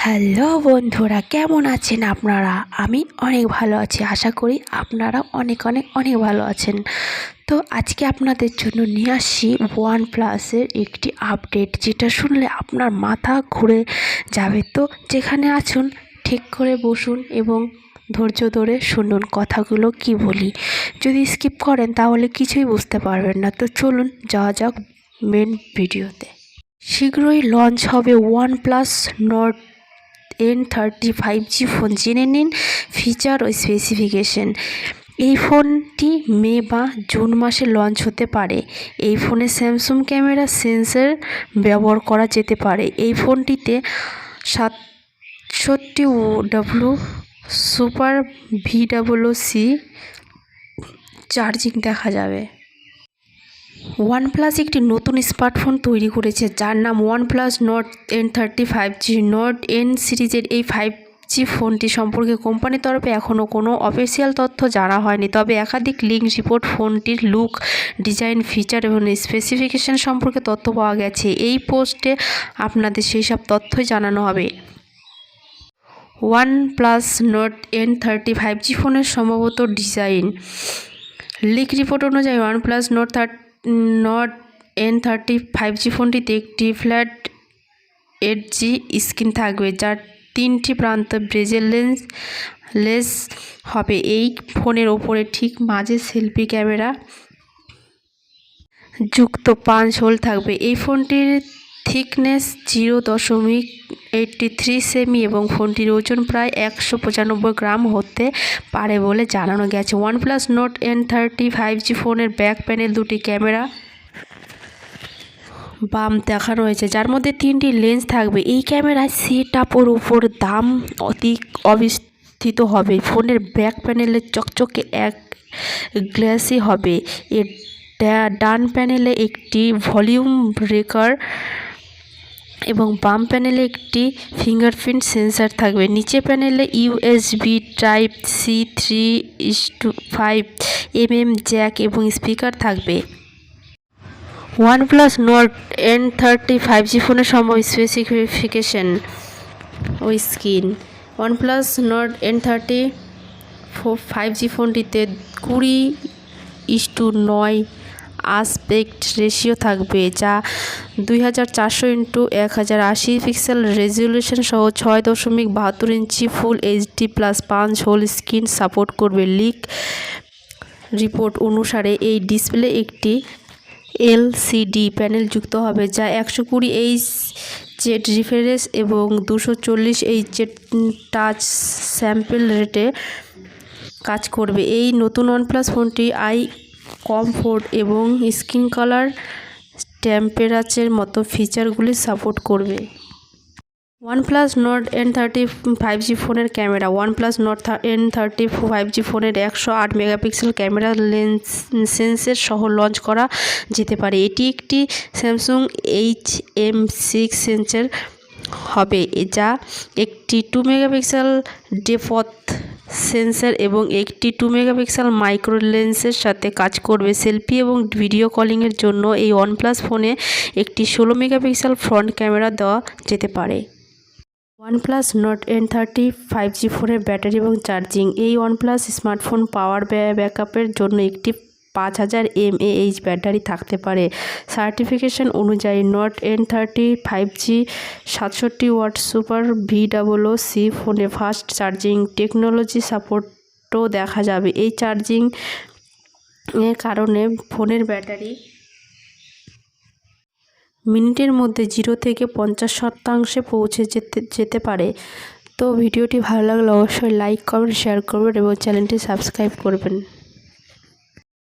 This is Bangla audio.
হ্যালো বন্ধুরা, কেমন আছেন আপনারা? আমি অনেক ভালো আছি। আশা করি আপনারা অনেক অনেক অনেক ভালো আছেন। তো আজকে আপনাদের জন্য নিয়ে আসছি ওয়ানপ্লাসের একটি আপডেট, যেটা শুনলে আপনার মাথা ঘুরে যাবে। তো যেখানে আছেন ঠিক করে বসুন এবং ধৈর্য ধরে শুনুন কথাগুলো কি বলি। যদি স্কিপ করেন তাহলে কিছুই বুঝতে পারবেন না। তো চলুন যাওয়া যাক মেন ভিডিওতে। শীঘ্রই লঞ্চ হবে OnePlus Nord N30 5G phone. জেনে নিন ফিচার ও স্পেসিফিকেশন। এই ফোনটি মে বা জুন মাসে লঞ্চ হতে পারে। এই ফোনে স্যামসাং ক্যামেরা সেন্সর ব্যবহার করা যেতে পারে। এই ফোনটিতে 67W সুপার VWC চার্জিং দেখা যাবে। ওয়ানপ্লাস একটি নতুন স্মার্টফোন তৈরি করেছে যার নাম OnePlus Nord N30 5G। Nord N সিরিজের এই 5G ফোনটি সম্পর্কে কোম্পানির তরফে এখনও কোনো অফিসিয়াল তথ্য জানা হয়নি, তবে একাধিক লিঙ্ক রিপোর্ট ফোনটির লুক, ডিজাইন, ফিচার এবং স্পেসিফিকেশন সম্পর্কে তথ্য পাওয়া গেছে। এই পোস্টে আপনাদের সেই সব তথ্যই জানানো হবে। ওয়ানপ্লাস নর্ড N30 5G ফোনের সম্ভবত ডিজাইন। লিক রিপোর্ট অনুযায়ী ওয়ানপ্লাস নর্ড N30 5G ফোনটিতে একটি ফ্ল্যাট এডজি স্ক্রিন থাকবে, যার 3টি প্রান্ত বেজেল লেস হবে। এই ফোনের ওপরে ঠিক মাঝে সেলফি ক্যামেরা যুক্ত পাঞ্চ হোল থাকবে। এই ফোনটির থিকনেস 0.83 সেমি এবং ফোনটির ওজন প্রায় 195 গ্রাম হতে পারে বলে জানানো গেছে। ওয়ানপ্লাস নর্ড N30 5G ফোনের ব্যাক প্যানেল দুটি ক্যামেরা বাম দেখানো হয়েছে, যার মধ্যে 3টি লেন্স থাকবে। এই ক্যামেরায় সেট আপের উপর দাম অধিক অবস্থিত হবে। ফোনের ব্যাক প্যানেলে চকচকে এক গ্লাসি হবে। এর ডান প্যানেলে একটি ভলিউম ব্রেকার এবং বাম প্যানেলে একটি ফিঙ্গারপ্রিন্ট সেন্সর থাকবে। নিচে প্যানেলে USB type C 3:5mm jack এবং স্পিকার থাকবে। ওয়ানপ্লাস নর্ড N30 5G ফোনের সম্ভব স্পেসিফিকেশন ও screen. OnePlus Nord N30 5G ফোনটিতে 20:9 আসপেক্ট রেশিও থাকবে, যা 2400x1080 পিক্সেল রেজলিউশন সহ 6.72 ইঞ্চি ফুল HD+ punch whole screen support করবে। লিক রিপোর্ট অনুসারে এই ডিসপ্লে একটি LCD প্যানেল যুক্ত হবে, যা 120Hz রিফ্রেশ এবং 240Hz টাচ স্যাম্পল রেটে কাজ করবে। এই নতুন ওয়ানপ্লাস ফোনটি আই কমফোর্ট এবং স্ক্রিন কালার টেম্পারেচারের মতো ফিচারগুলি সাপোর্ট করবে। ওয়ানপ্লাস নর্ড N30 5G ফোনের camera. OnePlus Nord N30 5G ফোনের 108 মেগাপিক্সেল ক্যামেরা সেন্সর সহ লঞ্চ করা যেতে পারে। এটি একটি স্যামসাং HM6 সেন্সর হবে, যা একটি 2 মেগাপিক্সেল ডেপথ সেন্সর এবং একটি 2 মেগাপিক্সেল মাইক্রো লেন্সের সাথে কাজ করবে। সেলফি এবং ভিডিও কলিংয়ের জন্য এই ওয়ানপ্লাস ফোনে একটি 16 মেগাপিক্সেল ফ্রন্ট ক্যামেরা দেওয়া যেতে পারে। ওয়ানপ্লাস নর্ড N30 5G ফোনের ব্যাটারি এবং চার্জিং। এই ওয়ানপ্লাস স্মার্টফোন পাওয়ার ব্যাকআপের জন্য একটি 5000 mAh ব্যাটারি থাকতে পারে। সার্টিফিকেশন অনুযায়ী Nord N30 5G 67 watt super VWC ফোনে ফাস্ট চার্জিং টেকনোলজি সাপোর্টও দেখা যাবে। এই চার্জিং এর কারণে ফোনের ব্যাটারি মিনিটের মধ্যে 0 থেকে 50% পৌঁছে যেতে পারে। তো ভিডিওটি ভালো লাগলে অবশ্যই লাইক, কমেন্ট, শেয়ার করবেন এবং চ্যানেলটি সাবস্ক্রাইব করবেন।